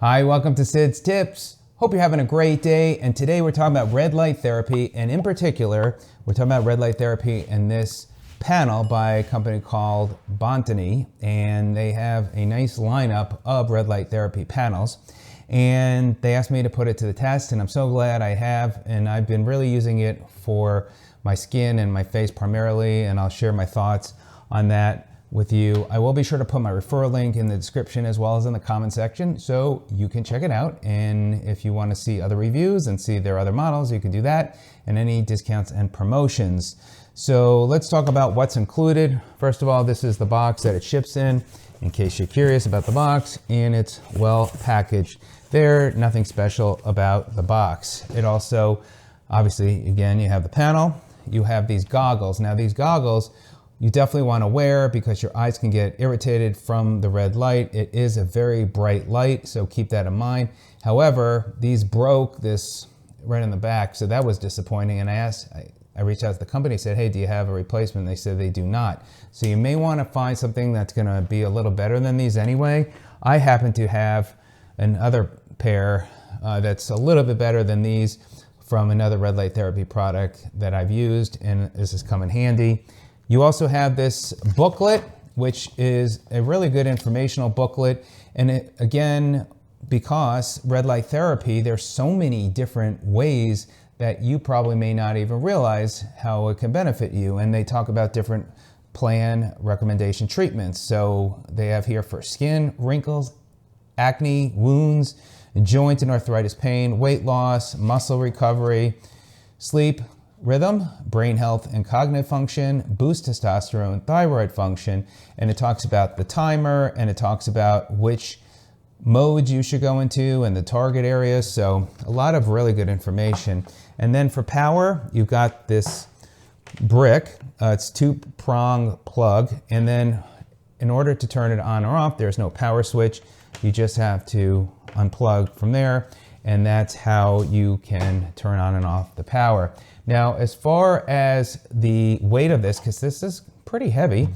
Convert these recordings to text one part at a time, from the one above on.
Hi, welcome to Sid's Tips. Hope you're having a great day. And today we're talking about red light therapy. And in particular, we're talking about red light therapy in this panel by a company called BONTANNY. And they have a nice lineup of red light therapy panels. And they asked me to put it to the test, and I'm so glad I have. And I've been really using it for my skin and my face primarily, and I'll share my thoughts on that with you. I will be sure to put my referral link in the description as well as in the comment section so you can check it out. And if you want to see other reviews and see their other models, you can do that, and any discounts and promotions. So let's talk about what's included. First of all, this is the box that it ships in case you're curious about the box, and it's well packaged there. Nothing special about the box. It also, obviously, again, you have the panel, you have these goggles. Now these goggles you definitely want to wear because your eyes can get irritated from the red light. It is a very bright light, so keep that in mind. However, these broke this right in the back, so that was disappointing. And I reached out to the company, said, hey, do you have a replacement? They said they do not. So you may want to find something that's going to be a little better than these anyway. I happen to have another pair that's a little bit better than these from another red light therapy product that I've used, and this has come in handy. You also have this booklet, which is a really good informational booklet. And it, again, because red light therapy, there's so many different ways that you probably may not even realize how it can benefit you. And they talk about different plan recommendation treatments. So they have here for skin, wrinkles, acne, wounds, joint and arthritis pain, weight loss, muscle recovery, sleep, rhythm, brain health and cognitive function, boost testosterone, thyroid function. And it talks about the timer, and it talks about which modes you should go into and the target areas. So a lot of really good information. And then for power, you've got this brick. It's 2-prong plug. And then in order to turn it on or off, there's no power switch. You just have to unplug from there. And that's how you can turn on and off the power. Now, as far as the weight of this, because this is pretty heavy,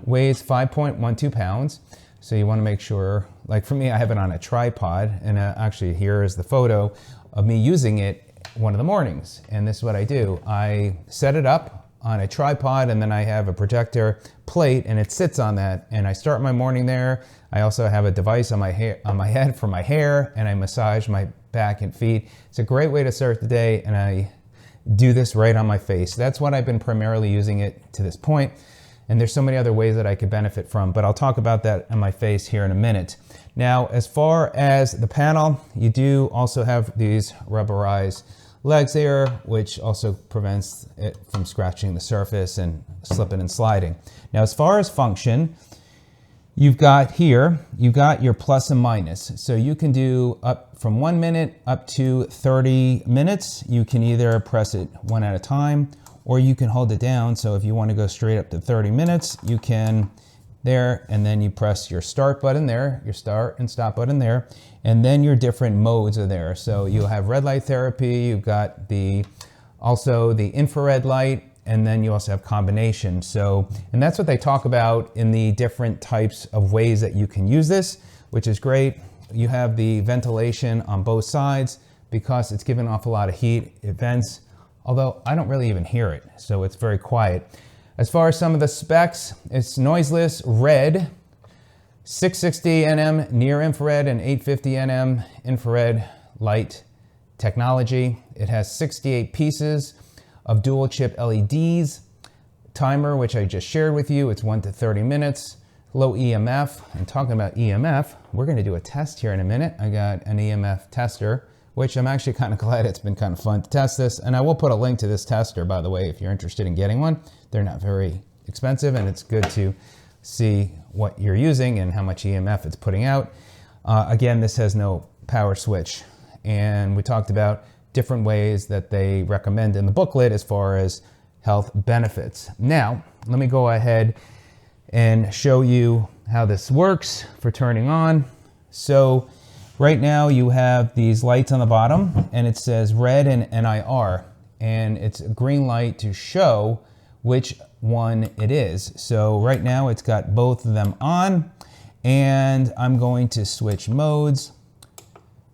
weighs 5.12 pounds. So you want to make sure, like for me, I have it on a tripod, and actually here is the photo of me using it one of the mornings. And this is what I do. I set it up on a tripod, and then I have a projector plate, and it sits on that. And I start my morning there. I also have a device on my head for my hair, and I massage my back and feet. It's a great way to start the day, and I do this right on my face. That's what I've been primarily using it to this point. And there's so many other ways that I could benefit from, but I'll talk about that on my face here in a minute. Now, as far as the panel, you do also have these rubberized legs there, which also prevents it from scratching the surface and slipping and sliding. Now, as far as function, you've got your plus and minus. So you can do up from 1 minute up to 30 minutes. You can either press it one at a time, or you can hold it down. So if you want to go straight up to 30 minutes, you can there, and then you press your start button there, your start and stop button there, and then your different modes are there. So you'll have red light therapy, you've got also the infrared light, and then you also have combination. So, and that's what they talk about in the different types of ways that you can use this, which is great. You have the ventilation on both sides because it's giving off a lot of heat. It vents, although I don't really even hear it, so it's very quiet. As far as some of the specs, it's noiseless, red, 660 nm near infrared and 850 nm infrared light technology. It has 68 pieces of dual chip LEDs, timer, which I just shared with you. It's 1 to 30 minutes, low EMF. And talking about EMF, we're going to do a test here in a minute. I got an EMF tester, which I'm actually kind of glad. It's been kind of fun to test this. And I will put a link to this tester, by the way, if you're interested in getting one. They're not very expensive, and it's good to see what you're using and how much EMF it's putting out. Again, this has no power switch. And we talked about different ways that they recommend in the booklet as far as health benefits. Now, let me go ahead and show you how this works for turning on. So right now you have these lights on the bottom, and it says red and NIR, and it's a green light to show which one it is. So right now it's got both of them on, and I'm going to switch modes.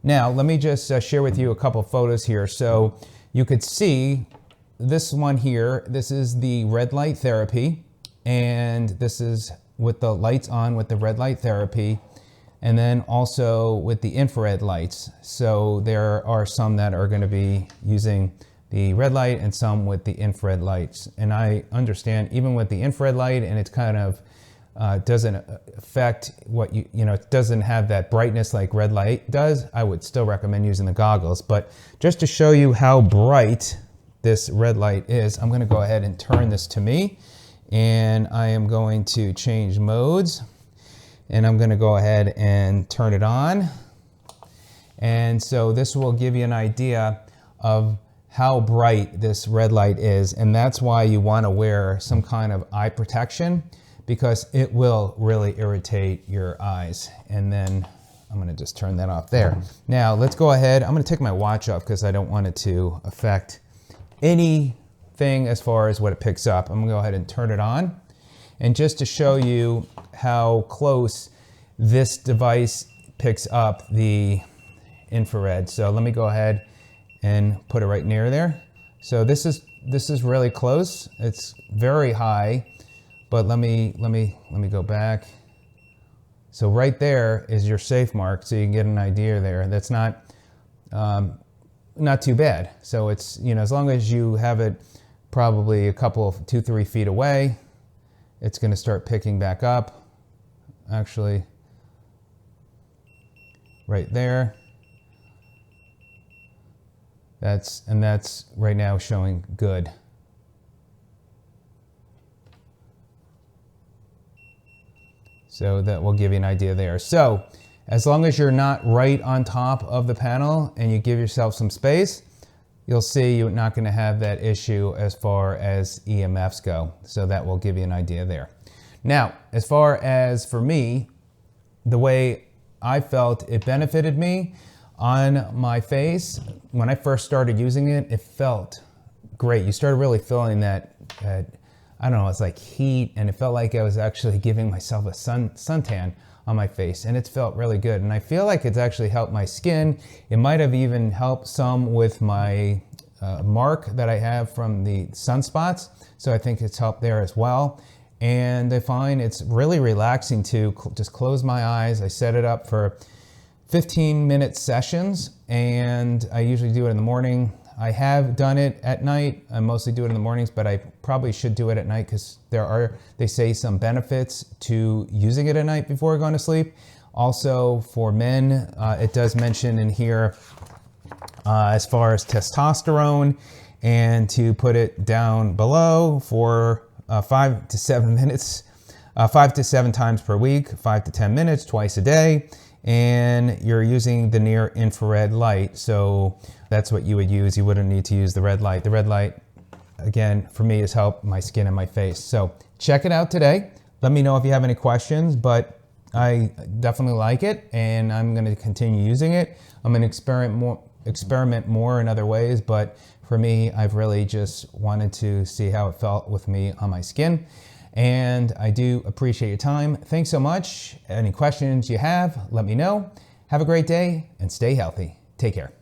Now, let me just share with you a couple photos here. So you could see this one here. This is the red light therapy, and this is with the lights on with the red light therapy, and then also with the infrared lights. So there are some that are going to be using the red light and some with the infrared lights. And I understand even with the infrared light, and it's kind of doesn't affect what it doesn't have that brightness like red light does, I would still recommend using the goggles. But just to show you how bright this red light is, I'm going to go ahead and turn this to me, and I am going to change modes, and I'm going to go ahead and turn it on. And so this will give you an idea of how bright this red light is, and that's why you want to wear some kind of eye protection, because it will really irritate your eyes. And then I'm going to just turn that off there. Now let's go ahead. I'm going to take my watch off because I don't want it to affect anything as far as what it picks up. I'm going to go ahead and turn it on. And just to show you how close this device picks up the infrared. So let me go ahead and put it right near there. So this is really close. It's very high. But let me go back. So right there is your safe mark, so you can get an idea there. That's not too bad. So it's, as long as you have it probably a couple, 2-3 feet away, it's going to start picking back up. Actually, right there. That's right now showing good. So that will give you an idea there. So as long as you're not right on top of the panel and you give yourself some space, you'll see you're not going to have that issue as far as EMFs go. So that will give you an idea there. Now, as far as for me, the way I felt it benefited me on my face, when I first started using it, it felt great. You started really feeling that I don't know, it's like heat, and it felt like I was actually giving myself a suntan on my face, and it's felt really good. And I feel like it's actually helped my skin. It might have even helped some with my mark that I have from the sunspots. So I think it's helped there as well. And I find it's really relaxing to just close my eyes. I set it up for 15-minute sessions, and I usually do it in the morning. I have done it at night. I mostly do it in the mornings, but I probably should do it at night because they say some benefits to using it at night before going to sleep. Also for men, it does mention in here as far as testosterone, and to put it down below for 5 to 7 minutes, 5 to 7 times per week, 5 to 10 minutes, twice a day. And you're using the near infrared light, so that's what you would use. You wouldn't need to use the red light. The red light, again, for me, has helped my skin and my face. So check it out today. Let me know if you have any questions, but I definitely like it, and I'm going to continue using it. I'm going to experiment more in other ways, but for me, I've really just wanted to see how it felt with me on my skin. And I do appreciate your time. Thanks so much. Any questions you have, let me know. Have a great day and stay healthy. Take care.